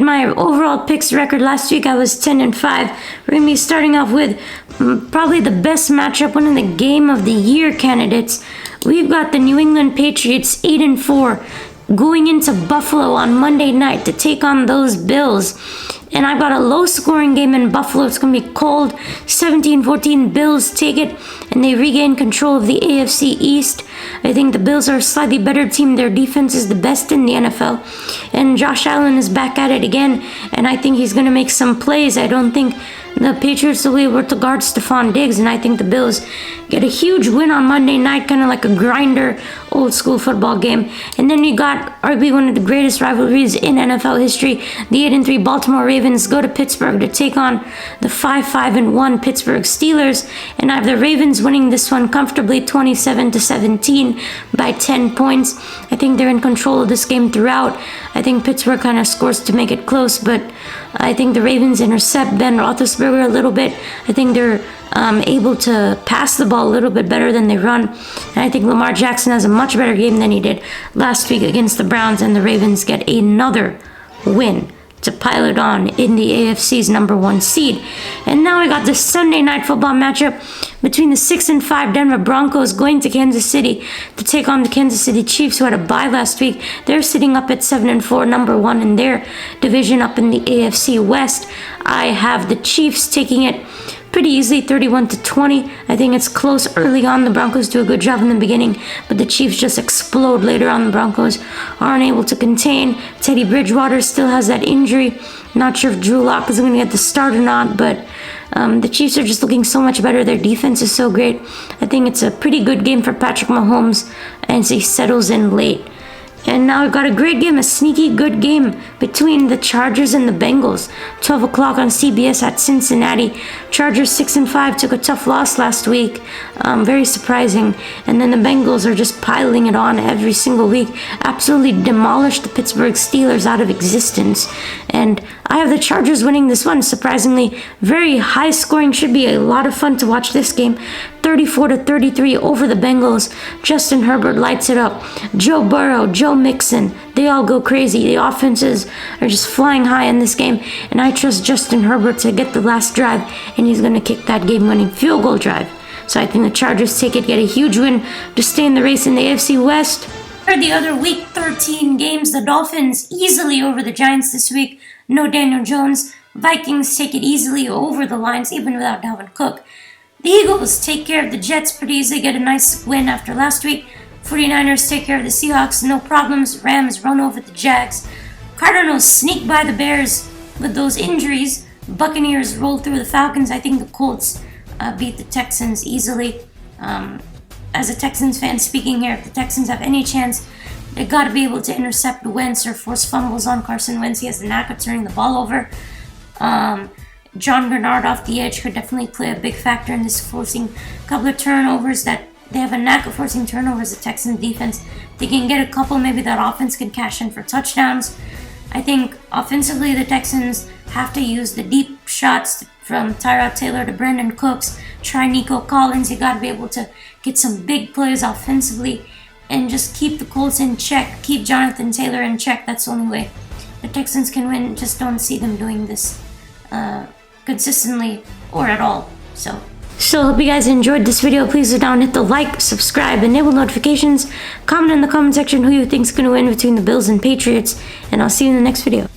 my overall picks record last week, I was 10-5. We're going to be starting off with probably the best matchup, one of the Game of the Year candidates. We've got the New England Patriots 8-4 going into Buffalo on Monday night to take on those Bills. And I've got a low-scoring game in Buffalo. It's going to be cold. 17-14, Bills take it, and they regain control of the AFC East. I think the Bills are a slightly better team. Their defense is the best in the NFL. And Josh Allen is back at it again, and I think he's going to make some plays. I don't think the Patriots will be able to guard Stephon Diggs, and I think the Bills get a huge win on Monday night, kind of like a grinder, old-school football game. And then you got arguably one of the greatest rivalries in NFL history. The 8-3 Baltimore Ravens go to Pittsburgh to take on the 5-1 Pittsburgh Steelers, and I have the Ravens winning this one comfortably, 27-17 by 10 points. I think they're in control of this game throughout. I think Pittsburgh kind of scores to make it close, but I think the Ravens intercept Ben Roethlisberger a little bit. I think they're able to pass the ball a little bit better than they run. And I think Lamar Jackson has a much better game than he did last week against the Browns, and the Ravens get another win to pile it on in the AFC's #1 seed. And now we got this Sunday night football matchup between the 6-5 Denver Broncos going to Kansas City to take on the Kansas City Chiefs, who had a bye last week. They're sitting up at 7-4, #1 in their division up in the AFC West. I have the Chiefs taking it pretty easily, 31-20. I think it's close early on. The Broncos do a good job in the beginning, but the Chiefs just explode later on. The Broncos aren't able to contain. Teddy Bridgewater still has that injury. Not sure if Drew Lock is going to get the start or not, but the Chiefs are just looking so much better. Their defense is so great. I think it's a pretty good game for Patrick Mahomes, and he settles in late. And now we've got a great game, a sneaky good game between the Chargers and the Bengals. 12 o'clock on CBS at Cincinnati. Chargers 6-5 took a tough loss last week. Very surprising. And then the Bengals are just piling it on every single week. Absolutely demolished the Pittsburgh Steelers out of existence. And I have the Chargers winning this one. Surprisingly, very high scoring. Should be a lot of fun to watch this game. 34-33 over the Bengals. Justin Herbert lights it up. Joe Burrow, Joe Mixon, they all go crazy. The offenses are just flying high in this game, and I trust Justin Herbert to get the last drive, and he's going to kick that game-winning field goal drive. So I think the Chargers take it, get a huge win to stay in the race in the AFC West. For the other Week 13 games, the Dolphins easily over the Giants this week. No Daniel Jones. Vikings take it easily over the Lions, even without Dalvin Cook. The Eagles take care of the Jets pretty easily, get a nice win after last week. 49ers take care of the Seahawks, no problems. Rams run over the Jags. Cardinals sneak by the Bears with those injuries. Buccaneers roll through the Falcons. I think the Colts beat the Texans easily. As a Texans fan speaking here, if the Texans have any chance, they got to be able to intercept Wentz or force fumbles on Carson Wentz. He has the knack of turning the ball over. John Bernard off the edge could definitely play a big factor in this, forcing a couple of turnovers. That they have a knack of forcing turnovers, the Texans defense. They can get a couple, maybe that offense can cash in for touchdowns. I think offensively the Texans have to use the deep shots from Tyrod Taylor to Brandon Cooks. Try Nico Collins. You got to be able to get some big plays offensively and just keep the Colts in check. Keep Jonathan Taylor in check. That's the only way the Texans can win. Just don't see them doing this consistently or at all. So hope you guys enjoyed this video. Please go down, hit the like, subscribe, enable notifications, comment in the comment section who you think is going to win between the Bills and Patriots, and I'll see you in the next video.